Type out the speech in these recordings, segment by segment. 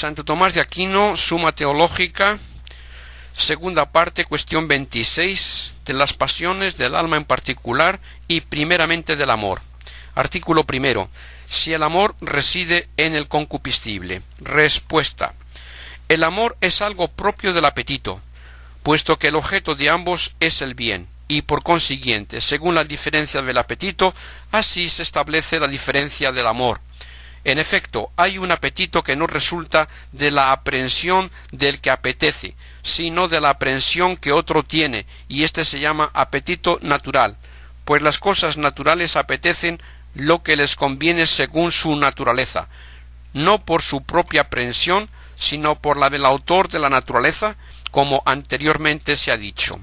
Santo Tomás de Aquino, Suma Teológica, segunda parte, cuestión 26, de las pasiones del alma en particular y primeramente del amor. Artículo primero. Si el amor reside en el concupiscible. Respuesta. El amor es algo propio del apetito, puesto que el objeto de ambos es el bien, y por consiguiente, según la diferencia del apetito, así se establece la diferencia del amor. En efecto, hay un apetito que no resulta de la aprehensión del que apetece, sino de la aprehensión que otro tiene, y este se llama apetito natural, pues las cosas naturales apetecen lo que les conviene según su naturaleza, no por su propia aprehensión, sino por la del autor de la naturaleza, como anteriormente se ha dicho.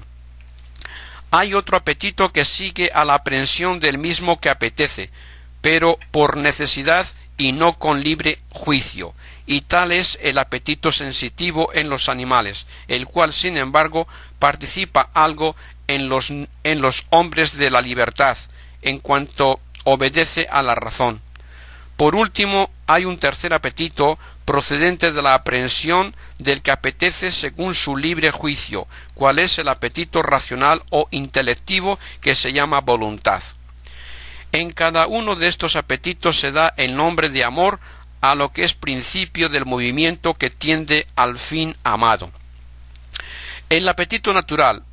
Hay otro apetito que sigue a la aprehensión del mismo que apetece, pero por necesidad y no con libre juicio, y tal es el apetito sensitivo en los animales, el cual sin embargo participa algo en los hombres de la libertad, en cuanto obedece a la razón. Por último, hay un tercer apetito procedente de la aprehensión del que apetece según su libre juicio, cual es el apetito racional o intelectivo que se llama voluntad. En cada uno de estos apetitos se da el nombre de amor a lo que es principio del movimiento que tiende al fin amado. En el apetito natural,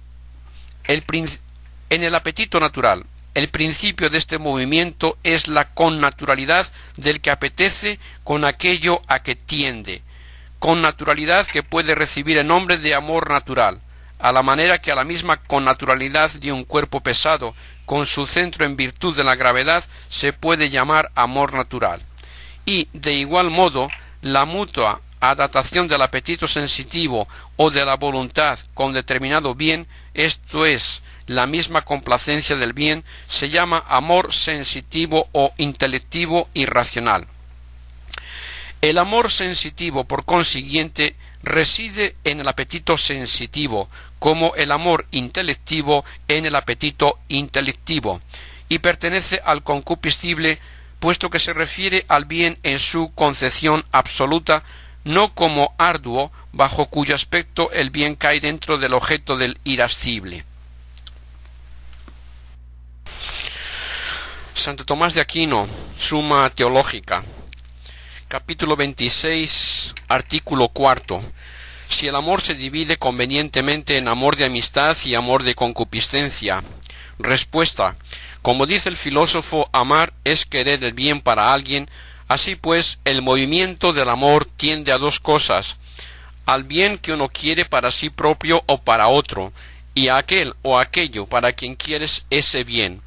el principio de este movimiento es la connaturalidad del que apetece con aquello a que tiende, connaturalidad que puede recibir el nombre de amor natural, a la manera que a la misma connaturalidad de un cuerpo pesado, con su centro en virtud de la gravedad, se puede llamar amor natural. Y, de igual modo, la mutua adaptación del apetito sensitivo o de la voluntad con determinado bien, esto es, la misma complacencia del bien, se llama amor sensitivo o intelectivo y racional. El amor sensitivo, por consiguiente, reside en el apetito sensitivo, como el amor intelectivo en el apetito intelectivo, y pertenece al concupiscible, puesto que se refiere al bien en su concepción absoluta, no como arduo, bajo cuyo aspecto el bien cae dentro del objeto del irascible. Santo Tomás de Aquino, Suma Teológica, capítulo 26, artículo 4. Si el amor se divide convenientemente en amor de amistad y amor de concupiscencia. Respuesta. Como dice el filósofo, amar es querer el bien para alguien. Así pues, el movimiento del amor tiende a dos cosas: al bien que uno quiere para sí propio o para otro, y a aquel o aquello para quien quieres ese bien.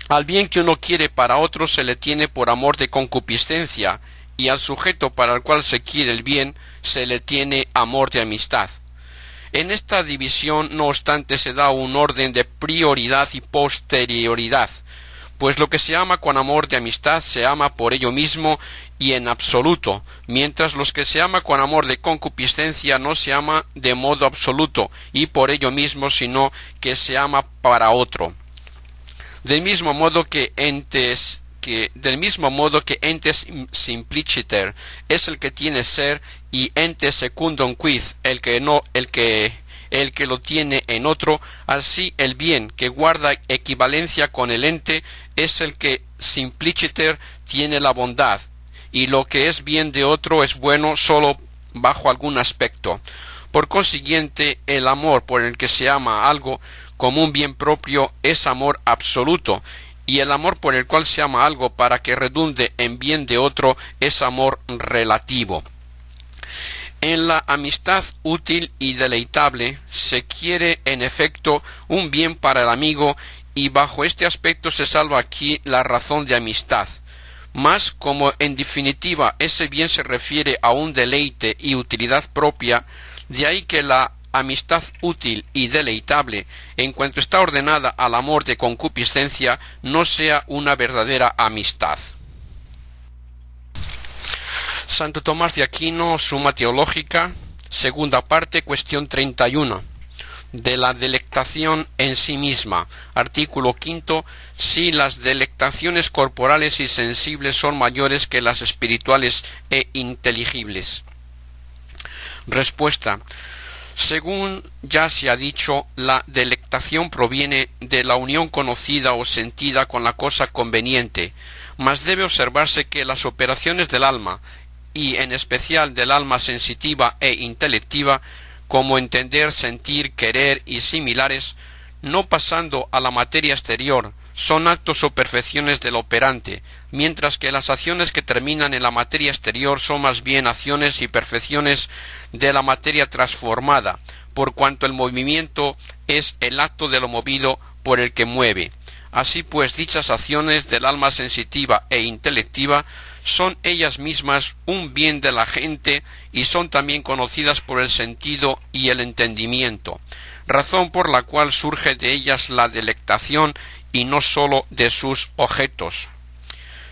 Al bien que uno quiere para otro se le tiene por amor de concupiscencia, y al sujeto para el cual se quiere el bien se le tiene amor de amistad. En esta división, no obstante, se da un orden de prioridad y posterioridad, pues lo que se ama con amor de amistad se ama por ello mismo y en absoluto, mientras los que se ama con amor de concupiscencia no se ama de modo absoluto y por ello mismo, sino que se ama para otro. Del mismo modo que entes simpliciter es el que tiene ser, y entes secundum quis el que lo tiene en otro, así el bien que guarda equivalencia con el ente es el que simpliciter tiene la bondad, y lo que es bien de otro es bueno sólo bajo algún aspecto. Por consiguiente, el amor por el que se ama algo como un bien propio es amor absoluto, y el amor por el cual se ama algo para que redunde en bien de otro es amor relativo. En la amistad útil y deleitable se quiere en efecto un bien para el amigo, y bajo este aspecto se salva aquí la razón de amistad. Mas como en definitiva ese bien se refiere a un deleite y utilidad propia, de ahí que la amistad útil y deleitable, en cuanto está ordenada al amor de concupiscencia, no sea una verdadera amistad. Santo Tomás de Aquino, Suma Teológica, segunda parte, cuestión 31. de la delectación en sí misma. Artículo 5. Si las delectaciones corporales y sensibles son mayores que las espirituales e inteligibles. Respuesta. Según ya se ha dicho, la delectación proviene de la unión conocida o sentida con la cosa conveniente, mas debe observarse que las operaciones del alma, y en especial del alma sensitiva e intelectiva, como entender, sentir, querer y similares, no pasando a la materia exterior, son actos o perfecciones del operante, mientras que las acciones que terminan en la materia exterior son más bien acciones y perfecciones de la materia transformada, por cuanto el movimiento es el acto de lo movido por el que mueve. Así pues, dichas acciones del alma sensitiva e intelectiva son ellas mismas un bien de la gente y son también conocidas por el sentido y el entendimiento, razón por la cual surge de ellas la delectación y no sólo de sus objetos.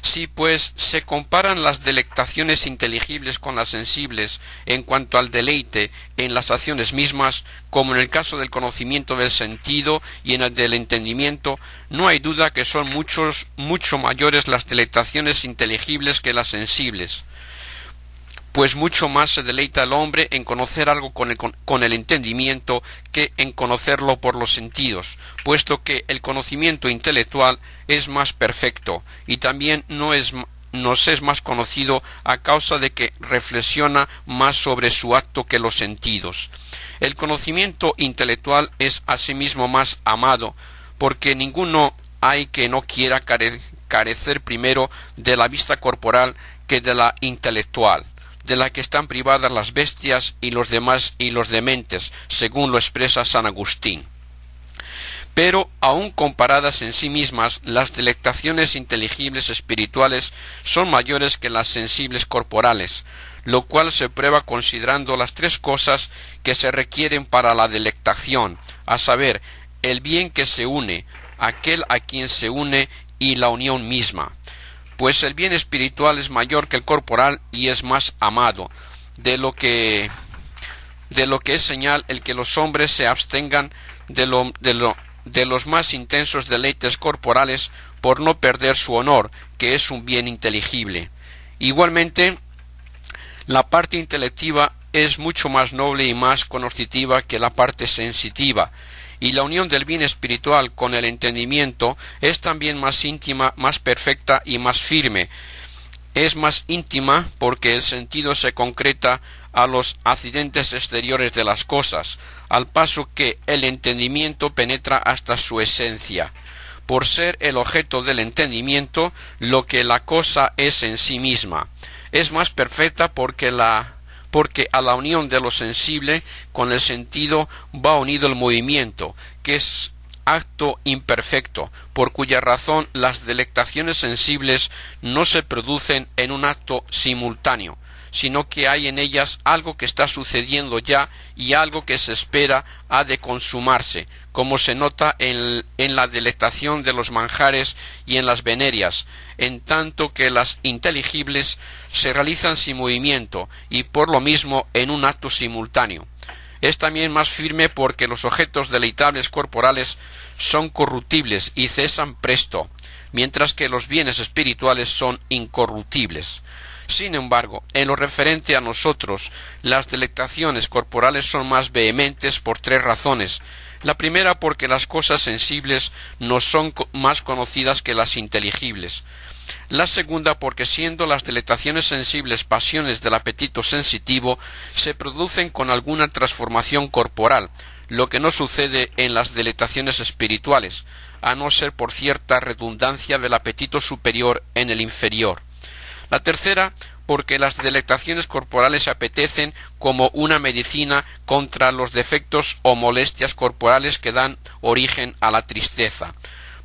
Si pues se comparan las delectaciones inteligibles con las sensibles en cuanto al deleite en las acciones mismas, como en el caso del conocimiento del sentido y en el del entendimiento, no hay duda que son mucho mayores las delectaciones inteligibles que las sensibles, pues mucho más se deleita el hombre en conocer algo con el entendimiento que en conocerlo por los sentidos, puesto que el conocimiento intelectual es más perfecto y también nos es más conocido a causa de que reflexiona más sobre su acto que los sentidos. El conocimiento intelectual es asimismo más amado, porque ninguno hay que no quiera carecer primero de la vista corporal que de la intelectual, de la que están privadas las bestias y los demás y los dementes, según lo expresa San Agustín. Pero, aun comparadas en sí mismas, las delectaciones inteligibles espirituales son mayores que las sensibles corporales, lo cual se prueba considerando las tres cosas que se requieren para la delectación, a saber, el bien que se une, aquel a quien se une y la unión misma. Pues el bien espiritual es mayor que el corporal y es más amado, de lo que es señal el que los hombres se abstengan de los más intensos deleites corporales por no perder su honor, que es un bien inteligible. Igualmente, la parte intelectiva es mucho más noble y más conoscitiva que la parte sensitiva, y la unión del bien espiritual con el entendimiento es también más íntima, más perfecta y más firme. Es más íntima porque el sentido se concreta a los accidentes exteriores de las cosas, al paso que el entendimiento penetra hasta su esencia, por ser el objeto del entendimiento lo que la cosa es en sí misma. Es más perfecta porque a la unión de lo sensible con el sentido va unido el movimiento, que es acto imperfecto, por cuya razón las delectaciones sensibles no se producen en un acto simultáneo, sino que hay en ellas algo que está sucediendo ya y algo que se espera ha de consumarse, como se nota en la delectación de los manjares y en las venerias, en tanto que las inteligibles se realizan sin movimiento y por lo mismo en un acto simultáneo. Es también más firme porque los objetos deleitables corporales son corruptibles y cesan presto, mientras que los bienes espirituales son incorruptibles. Sin embargo, en lo referente a nosotros, las delectaciones corporales son más vehementes por tres razones. La primera, porque las cosas sensibles nos son más conocidas que las inteligibles. La segunda, porque siendo las delectaciones sensibles pasiones del apetito sensitivo, se producen con alguna transformación corporal, lo que no sucede en las delectaciones espirituales, a no ser por cierta redundancia del apetito superior en el inferior. La tercera, porque las delectaciones corporales apetecen como una medicina contra los defectos o molestias corporales que dan origen a la tristeza,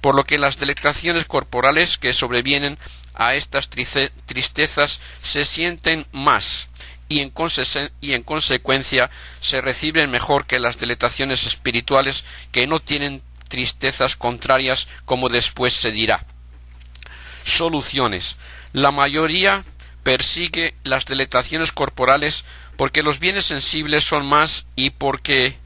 por lo que las delectaciones corporales que sobrevienen a estas tristezas se sienten más y en consecuencia se reciben mejor que las delectaciones espirituales que no tienen tristezas contrarias, como después se dirá. Soluciones. La mayoría persigue las delectaciones corporales porque los bienes sensibles son más y porque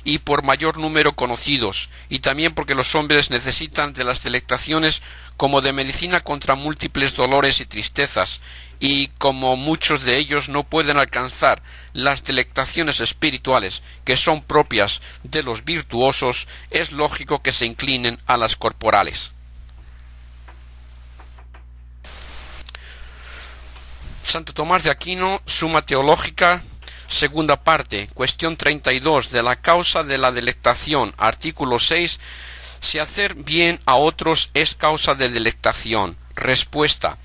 y por mayor número conocidos, y también porque los hombres necesitan de las delectaciones como de medicina contra múltiples dolores y tristezas, y como muchos de ellos no pueden alcanzar las delectaciones espirituales que son propias de los virtuosos, es lógico que se inclinen a las corporales. Santo Tomás de Aquino, Suma Teológica, segunda parte, cuestión 32, de la causa de la delectación, artículo 6, si hacer bien a otros es causa de delectación. Respuesta.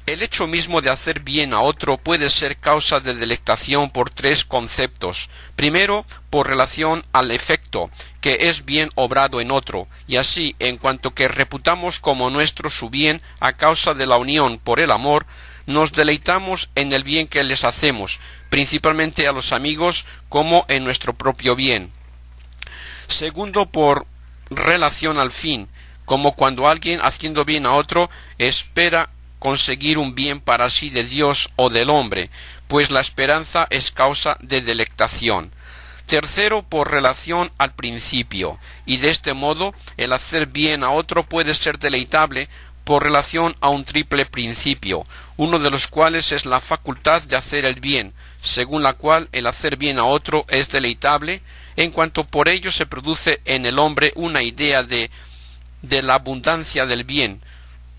El hecho mismo de hacer bien a otro puede ser causa de delectación por tres conceptos. Primero, por relación al efecto, que es bien obrado en otro, y así, en cuanto que reputamos como nuestro su bien a causa de la unión por el amor, nos deleitamos en el bien que les hacemos, principalmente a los amigos, como en nuestro propio bien. Segundo, por relación al fin, como cuando alguien, haciendo bien a otro, espera conseguir un bien para sí de Dios o del hombre, pues la esperanza es causa de delectación. Tercero, por relación al principio, y de este modo el hacer bien a otro puede ser deleitable por relación a un triple principio, uno de los cuales es la facultad de hacer el bien, según la cual el hacer bien a otro es deleitable, en cuanto por ello se produce en el hombre una idea de la abundancia del bien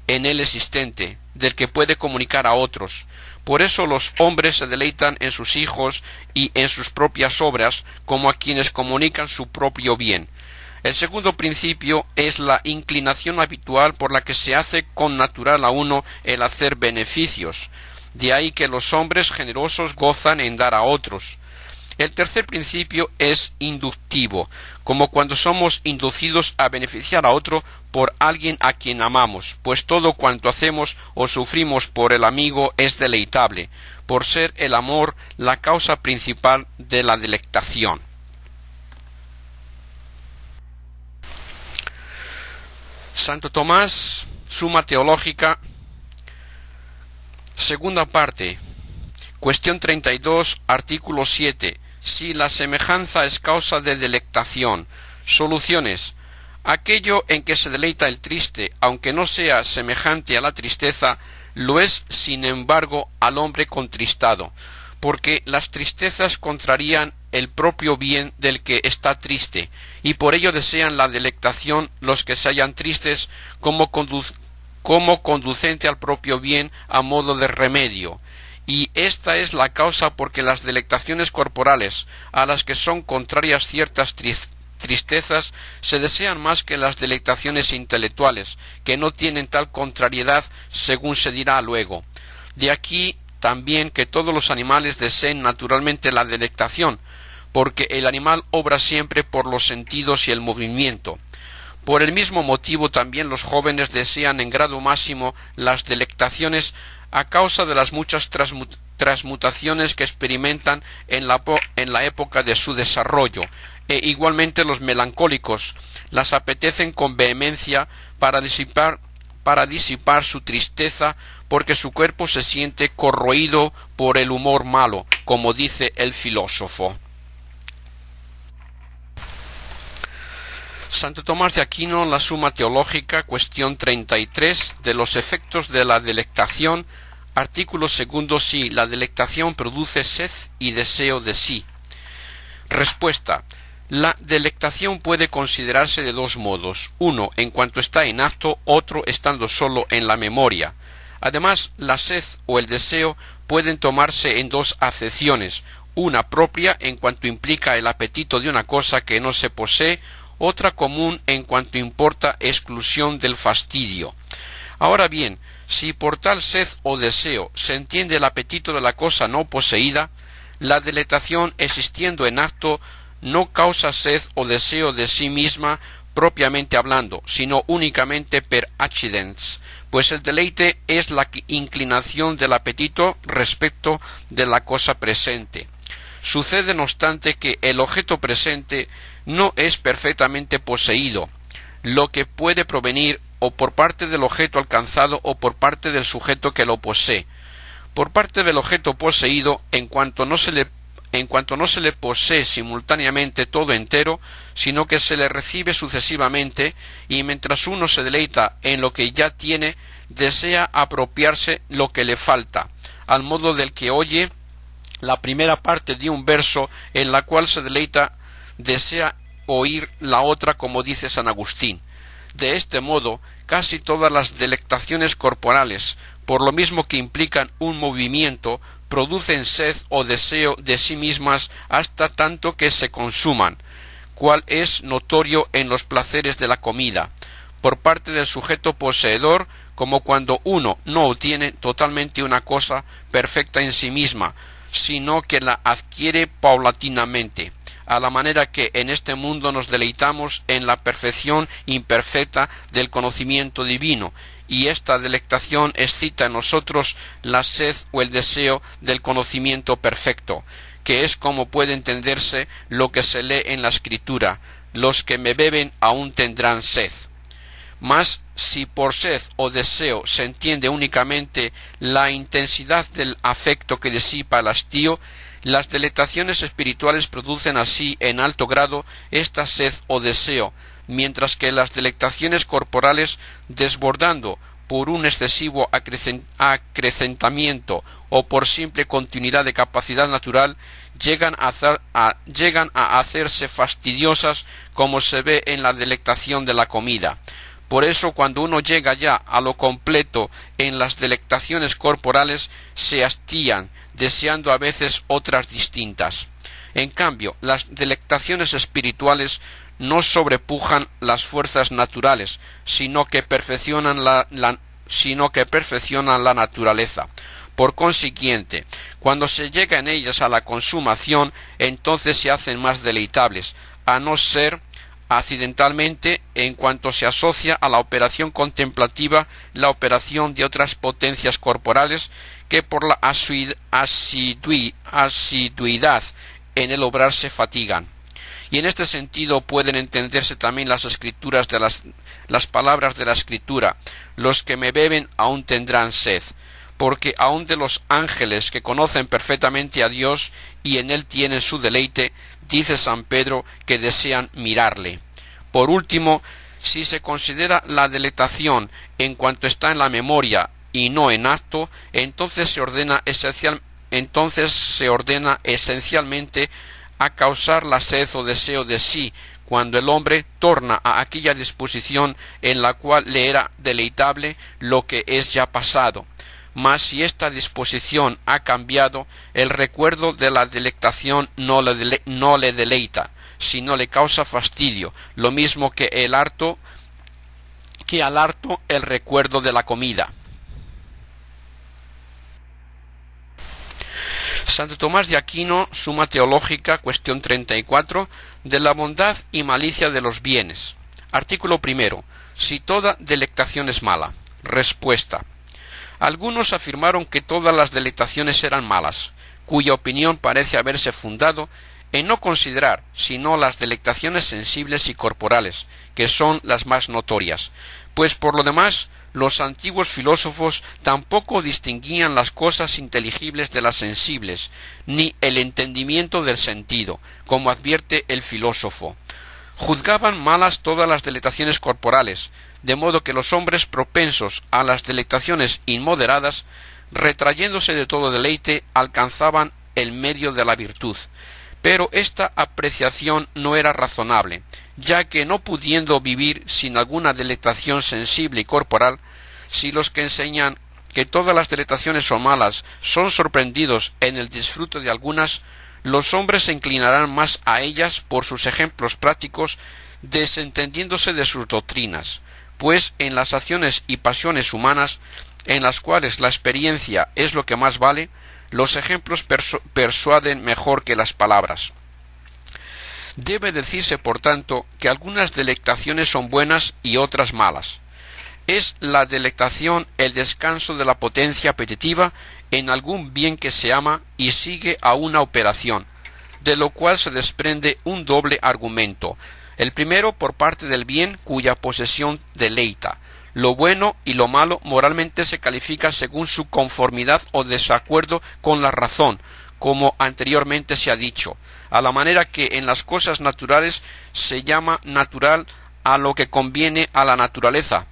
en él existente, del que puede comunicar a otros. Por eso los hombres se deleitan en sus hijos y en sus propias obras, como a quienes comunican su propio bien. El segundo principio es la inclinación habitual por la que se hace con natural a uno el hacer beneficios. De ahí que los hombres generosos gozan en dar a otros. El tercer principio es inductivo, como cuando somos inducidos a beneficiar a otro por alguien a quien amamos, pues todo cuanto hacemos o sufrimos por el amigo es deleitable, por ser el amor la causa principal de la delectación. Santo Tomás, Suma Teológica, segunda parte, cuestión 32, artículo 7. Si la semejanza es causa de delectación. Soluciones. Aquello en que se deleita el triste, aunque no sea semejante a la tristeza, lo es sin embargo al hombre contristado, porque las tristezas contrarían el propio bien del que está triste, y por ello desean la delectación los que se hallan tristes como conducente al propio bien a modo de remedio. Y esta es la causa porque las delectaciones corporales, a las que son contrarias ciertas tristezas, se desean más que las delectaciones intelectuales, que no tienen tal contrariedad, según se dirá luego. De aquí también que todos los animales deseen naturalmente la delectación, porque el animal obra siempre por los sentidos y el movimiento. Por el mismo motivo también los jóvenes desean en grado máximo las delectaciones a causa de las muchas transmutaciones que experimentan en la época de su desarrollo, e igualmente los melancólicos las apetecen con vehemencia para disipar su tristeza, porque su cuerpo se siente corroído por el humor malo, como dice el filósofo. Santo Tomás de Aquino, la Suma Teológica, cuestión 33, de los efectos de la delectación, artículo segundo, si la delectación produce sed y deseo de sí. Respuesta. La delectación puede considerarse de dos modos, uno en cuanto está en acto, otro estando solo en la memoria. Además, la sed o el deseo pueden tomarse en dos acepciones, una propia en cuanto implica el apetito de una cosa que no se posee, otra común en cuanto importa exclusión del fastidio. Ahora bien, si por tal sed o deseo se entiende el apetito de la cosa no poseída, la delectación existiendo en acto no causa sed o deseo de sí misma propiamente hablando, sino únicamente per accidens, pues el deleite es la inclinación del apetito respecto de la cosa presente. Sucede no obstante que el objeto presente no es perfectamente poseído, lo que puede provenir o por parte del objeto alcanzado o por parte del sujeto que lo posee. Por parte del objeto poseído, en cuanto no se le en cuanto no se le posee simultáneamente todo entero, sino que se le recibe sucesivamente, y mientras uno se deleita en lo que ya tiene, desea apropiarse lo que le falta, al modo del que oye la primera parte de un verso en la cual se deleita, desea oír la otra, como dice San Agustín. De este modo, casi todas las delectaciones corporales, por lo mismo que implican un movimiento, producen sed o deseo de sí mismas hasta tanto que se consuman, cual es notorio en los placeres de la comida, por parte del sujeto poseedor, como cuando uno no obtiene totalmente una cosa perfecta en sí misma, sino que la adquiere paulatinamente, a la manera que en este mundo nos deleitamos en la perfección imperfecta del conocimiento divino, y esta delectación excita en nosotros la sed o el deseo del conocimiento perfecto, que es como puede entenderse lo que se lee en la Escritura: los que me beben aún tendrán sed. Mas si por sed o deseo se entiende únicamente la intensidad del afecto que disipa el hastío, las delectaciones espirituales producen así en alto grado esta sed o deseo, mientras que las delectaciones corporales, desbordando por un excesivo acrecentamiento o por simple continuidad de capacidad natural, llegan a hacerse fastidiosas, como se ve en la delectación de la comida. Por eso, cuando uno llega ya a lo completo en las delectaciones corporales, se hastían, deseando a veces otras distintas. En cambio, las delectaciones espirituales no sobrepujan las fuerzas naturales, sino que perfeccionan la naturaleza. Por consiguiente, cuando se llega en ellas a la consumación, entonces se hacen más deleitables, a no ser accidentalmente, en cuanto se asocia a la operación contemplativa la operación de otras potencias corporales que por la asiduidad en el obrar se fatigan. Y en este sentido pueden entenderse también las escrituras de las palabras de la Escritura: los que me beben aún tendrán sed, porque aun de los ángeles que conocen perfectamente a Dios y en él tienen su deleite, dice San Pedro que desean mirarle. Por último, si se considera la delectación en cuanto está en la memoria y no en acto, entonces se ordena esencialmente a causar la sed o deseo de sí, cuando el hombre torna a aquella disposición en la cual le era deleitable lo que es ya pasado. Mas si esta disposición ha cambiado, el recuerdo de la delectación no le deleita, sino le causa fastidio, lo mismo que al harto el recuerdo de la comida. Santo Tomás de Aquino, Suma Teológica, cuestión 34, de la bondad y malicia de los bienes. Artículo primero. Si toda delectación es mala. Respuesta. Algunos afirmaron que todas las delectaciones eran malas, cuya opinión parece haberse fundado en no considerar sino las delectaciones sensibles y corporales, que son las más notorias, pues por lo demás los antiguos filósofos tampoco distinguían las cosas inteligibles de las sensibles, ni el entendimiento del sentido, como advierte el filósofo. Juzgaban malas todas las delectaciones corporales, de modo que los hombres propensos a las delectaciones inmoderadas, retrayéndose de todo deleite, alcanzaban el medio de la virtud. Pero esta apreciación no era razonable, ya que no pudiendo vivir sin alguna delectación sensible y corporal, si los que enseñan que todas las delectaciones son malas son sorprendidos en el disfrute de algunas, los hombres se inclinarán más a ellas por sus ejemplos prácticos, desentendiéndose de sus doctrinas, pues en las acciones y pasiones humanas, en las cuales la experiencia es lo que más vale, los ejemplos persuaden mejor que las palabras. Debe decirse, por tanto, que algunas delectaciones son buenas y otras malas. Es la delectación el descanso de la potencia apetitiva en algún bien que se ama y sigue a una operación, de lo cual se desprende un doble argumento. El primero por parte del bien cuya posesión deleita. Lo bueno y lo malo moralmente se califica según su conformidad o desacuerdo con la razón, como anteriormente se ha dicho, a la manera que en las cosas naturales se llama natural a lo que conviene a la naturaleza,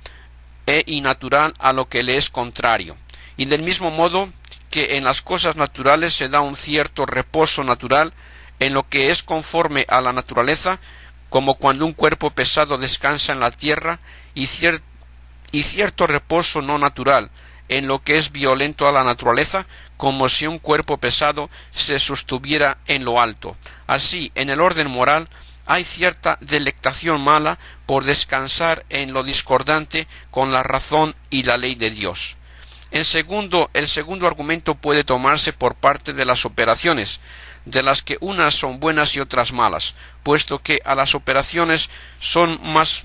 e innatural a lo que le es contrario. Y del mismo modo que en las cosas naturales se da un cierto reposo natural en lo que es conforme a la naturaleza, como cuando un cuerpo pesado descansa en la tierra, y cierto reposo no natural en lo que es violento a la naturaleza, como si un cuerpo pesado se sostuviera en lo alto. Así, en el orden moral, hay cierta delectación mala por descansar en lo discordante con la razón y la ley de Dios. El segundo argumento puede tomarse por parte de las operaciones, de las que unas son buenas y otras malas, puesto que a las operaciones son más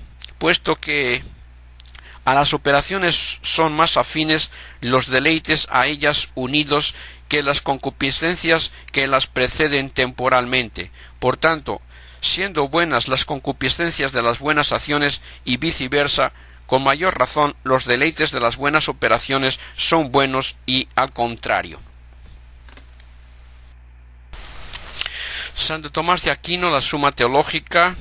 afines los deleites a ellas unidos que las concupiscencias que las preceden temporalmente. Por tanto, siendo buenas las concupiscencias de las buenas acciones y viceversa, con mayor razón los deleites de las buenas operaciones son buenos y al contrario. Santo Tomás de Aquino, la Suma Teológica,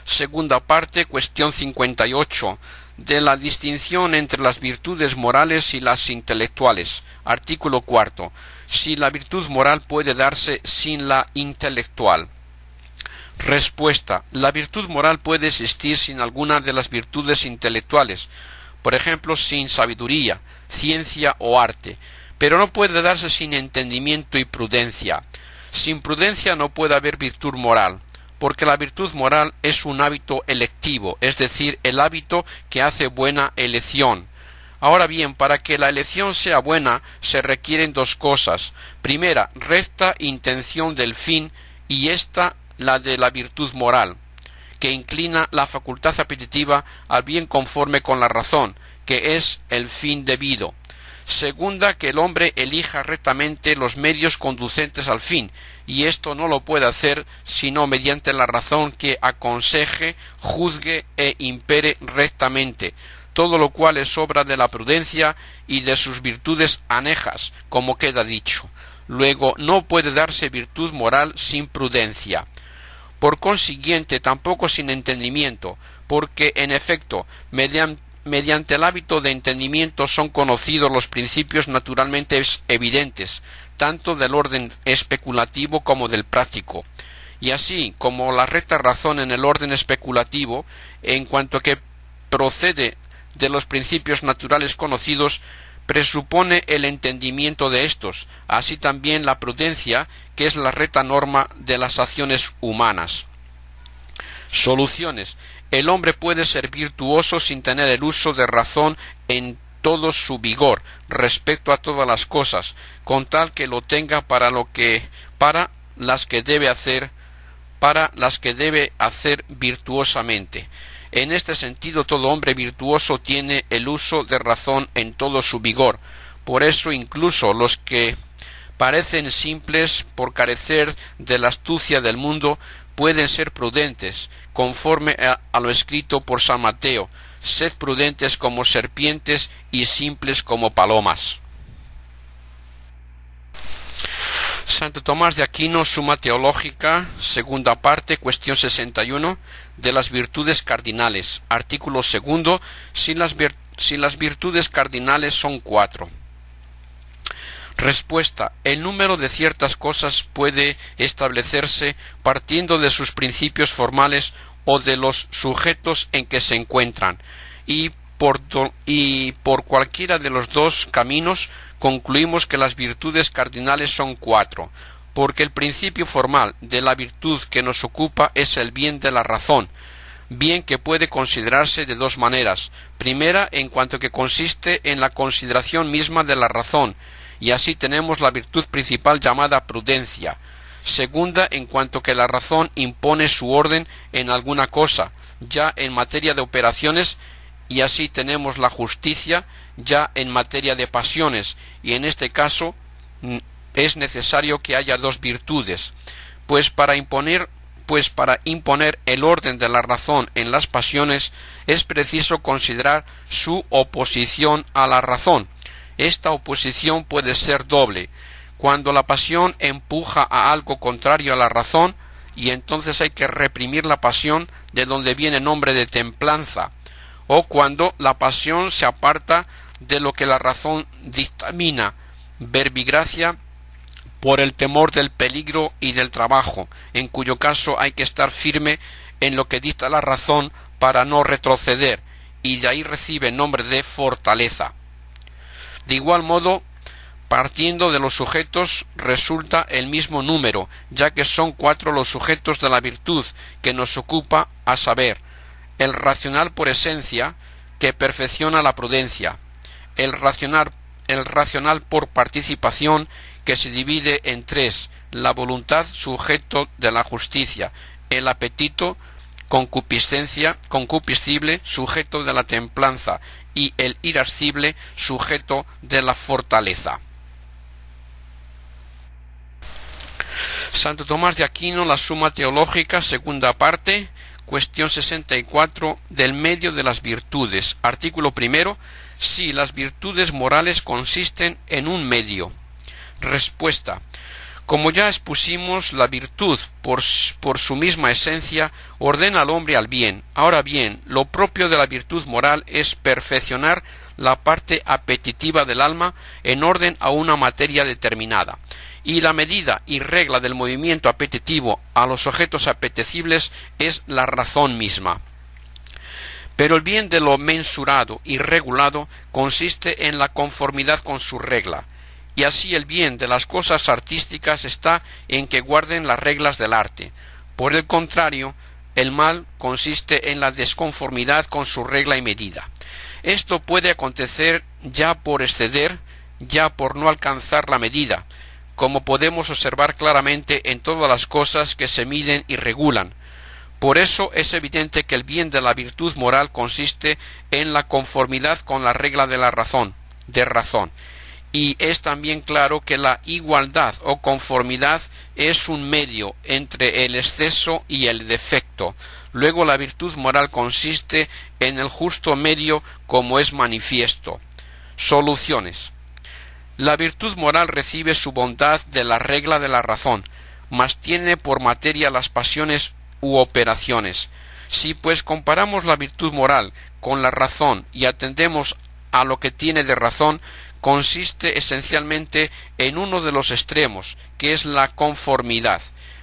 segunda parte, cuestión 58, de la distinción entre las virtudes morales y las intelectuales. Artículo 4. Si la virtud moral puede darse sin la intelectual. Respuesta. La virtud moral puede existir sin alguna de las virtudes intelectuales, por ejemplo, sin sabiduría, ciencia o arte, pero no puede darse sin entendimiento y prudencia. Sin prudencia no puede haber virtud moral, porque la virtud moral es un hábito electivo, es decir, el hábito que hace buena elección. Ahora bien, para que la elección sea buena se requieren dos cosas. Primera, recta intención del fin, y esta la de la virtud moral, que inclina la facultad apetitiva al bien conforme con la razón, que es el fin debido. Segunda, que el hombre elija rectamente los medios conducentes al fin, y esto no lo puede hacer sino mediante la razón que aconseje, juzgue e impere rectamente, todo lo cual es obra de la prudencia y de sus virtudes anejas, como queda dicho. Luego, no puede darse virtud moral sin prudencia. Por consiguiente, tampoco sin entendimiento, porque, en efecto, mediante el hábito de entendimiento son conocidos los principios naturalmente evidentes, tanto del orden especulativo como del práctico. Y así como la recta razón en el orden especulativo, en cuanto que procede de los principios naturales conocidos, presupone el entendimiento de éstos, así también la prudencia, que es la recta norma de las acciones humanas. Soluciones. El hombre puede ser virtuoso sin tener el uso de razón en todo su vigor respecto a todas las cosas, con tal que lo tenga para las que debe hacer virtuosamente. En este sentido, todo hombre virtuoso tiene el uso de razón en todo su vigor. Por eso, incluso los que parecen simples por carecer de la astucia del mundo pueden ser prudentes, conforme a lo escrito por San Mateo: sed prudentes como serpientes y simples como palomas. Santo Tomás de Aquino, Suma Teológica, segunda parte, cuestión 61, de las virtudes cardinales. Artículo 2. Si las virtudes cardinales son 4. Respuesta. El número de ciertas cosas puede establecerse partiendo de sus principios formales o de los sujetos en que se encuentran, y por cualquiera de los dos caminos concluimos que las virtudes cardinales son 4, porque el principio formal de la virtud que nos ocupa es el bien de la razón, bien que puede considerarse de dos maneras. Primera, en cuanto que consiste en la consideración misma de la razón, y así tenemos la virtud principal llamada prudencia. Segunda, en cuanto que la razón impone su orden en alguna cosa, ya en materia de operaciones, y así tenemos la justicia, ya en materia de pasiones, y en este caso es necesario que haya dos virtudes, pues para imponer el orden de la razón en las pasiones es preciso considerar su oposición a la razón. Esta oposición puede ser doble. cuando la pasión empuja a algo contrario a la razón, y entonces hay que reprimir la pasión, de donde viene el nombre de templanza, o cuando la pasión se aparta de lo que la razón dictamina, verbigracia, por el temor del peligro y del trabajo, en cuyo caso hay que estar firme en lo que dicta la razón para no retroceder, y de ahí recibe el nombre de fortaleza. De igual modo, partiendo de los sujetos resulta el mismo número, ya que son 4 los sujetos de la virtud que nos ocupa, a saber, el racional por esencia, que perfecciona la prudencia, el racional por participación, que se divide en 3, la voluntad, sujeto de la justicia, el apetito, concupiscible, sujeto de la templanza, y el irascible, sujeto de la fortaleza. Santo Tomás de Aquino, la Suma Teológica, segunda parte, cuestión 64, del medio de las virtudes. Artículo primero, si las virtudes morales consisten en un medio. Respuesta. Como ya expusimos, la virtud, por su misma esencia, ordena al hombre al bien. Ahora bien, lo propio de la virtud moral es perfeccionar la parte apetitiva del alma en orden a una materia determinada, y la medida y regla del movimiento apetitivo a los objetos apetecibles es la razón misma. Pero el bien de lo mensurado y regulado consiste en la conformidad con su regla, y así el bien de las cosas artísticas está en que guarden las reglas del arte. Por el contrario, el mal consiste en la desconformidad con su regla y medida. Esto puede acontecer ya por exceder, ya por no alcanzar la medida, como podemos observar claramente en todas las cosas que se miden y regulan. Por eso es evidente que el bien de la virtud moral consiste en la conformidad con la regla de la razón, y es también claro que la igualdad o conformidad es un medio entre el exceso y el defecto. Luego la virtud moral consiste en el justo medio, como es manifiesto. Soluciones. La virtud moral recibe su bondad de la regla de la razón, mas tiene por materia las pasiones u operaciones. Si pues comparamos la virtud moral con la razón y atendemos a lo que tiene de razón, consiste esencialmente en uno de los extremos, que es la conformidad,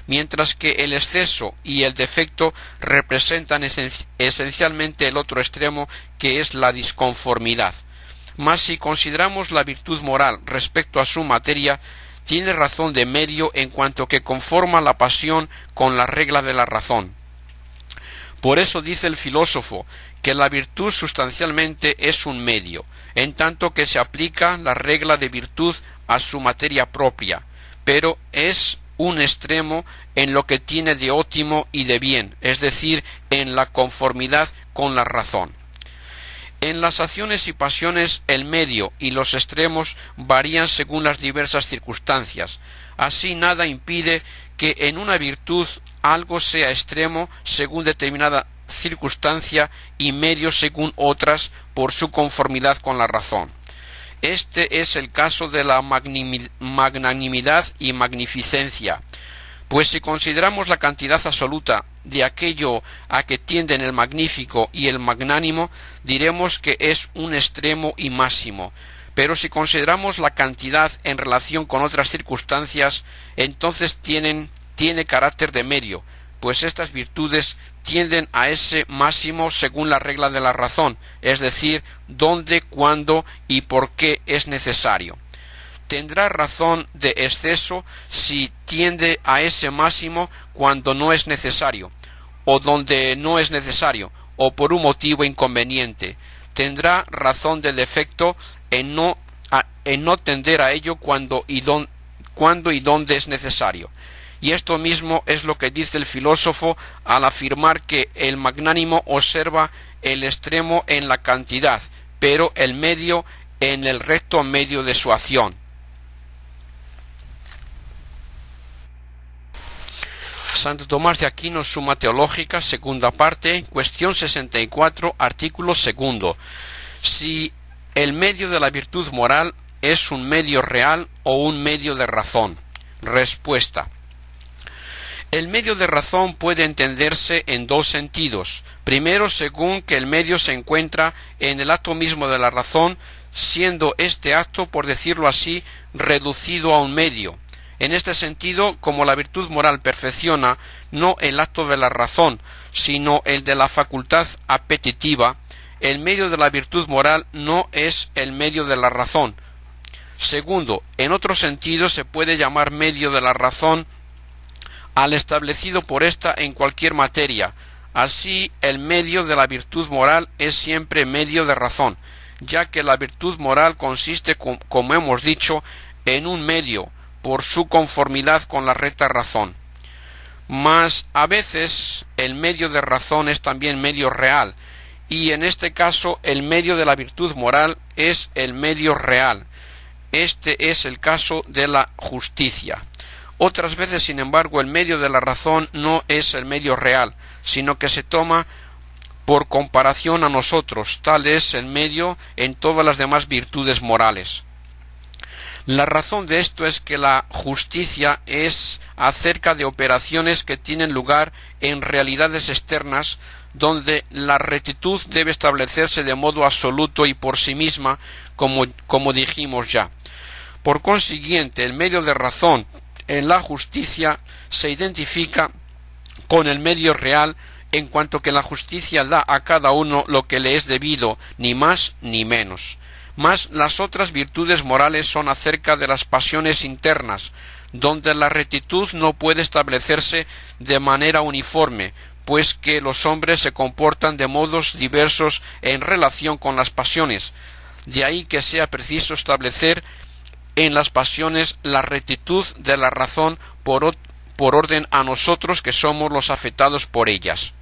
mientras que el exceso y el defecto representan esencialmente el otro extremo, que es la disconformidad. Mas si consideramos la virtud moral respecto a su materia, tiene razón de medio en cuanto que conforma la pasión con la regla de la razón. Por eso dice el filósofo que la virtud sustancialmente es un medio, en tanto que se aplica la regla de virtud a su materia propia, pero es un extremo en lo que tiene de óptimo y de bien, es decir, en la conformidad con la razón. En las acciones y pasiones el medio y los extremos varían según las diversas circunstancias. Así nada impide que en una virtud algo sea extremo según determinada circunstancia y medio según otras por su conformidad con la razón. Este es el caso de la magnanimidad y magnificencia, pues si consideramos la cantidad absoluta de aquello a que tienden el magnífico y el magnánimo, diremos que es un extremo y máximo, pero si consideramos la cantidad en relación con otras circunstancias, entonces tiene carácter de medio, pues estas virtudes tienden a ese máximo según la regla de la razón, es decir, dónde, cuándo y por qué es necesario. Tendrá razón de exceso si tiende a ese máximo cuando no es necesario, o donde no es necesario, o por un motivo inconveniente. Tendrá razón de defecto en no tender a ello cuando y dónde es necesario. Y esto mismo es lo que dice el filósofo al afirmar que el magnánimo observa el extremo en la cantidad, pero el medio en el recto medio de su acción. Santo Tomás de Aquino, Suma Teológica, segunda parte, cuestión 64, artículo segundo. Si el medio de la virtud moral es un medio real o un medio de razón? Respuesta. El medio de razón puede entenderse en dos sentidos. Primero, según que el medio se encuentra en el acto mismo de la razón, siendo este acto, por decirlo así, reducido a un medio. En este sentido, como la virtud moral perfecciona no el acto de la razón, sino el de la facultad apetitiva, el medio de la virtud moral no es el medio de la razón. Segundo, en otro sentido se puede llamar medio de la razón al establecido por ésta en cualquier materia. Así, el medio de la virtud moral es siempre medio de razón, ya que la virtud moral consiste, como hemos dicho, en un medio, por su conformidad con la recta razón. Mas a veces el medio de razón es también medio real, y en este caso el medio de la virtud moral es el medio real. Este es el caso de la justicia. Otras veces, sin embargo, el medio de la razón no es el medio real, sino que se toma por comparación a nosotros. Tal es el medio en todas las demás virtudes morales. La razón de esto es que la justicia es acerca de operaciones que tienen lugar en realidades externas, donde la rectitud debe establecerse de modo absoluto y por sí misma, como dijimos ya. Por consiguiente, el medio de razón en la justicia se identifica con el medio real, en cuanto que la justicia da a cada uno lo que le es debido, ni más ni menos. Mas las otras virtudes morales son acerca de las pasiones internas, donde la rectitud no puede establecerse de manera uniforme, pues que los hombres se comportan de modos diversos en relación con las pasiones. De ahí que sea preciso establecer en las pasiones la rectitud de la razón por orden a nosotros que somos los afectados por ellas.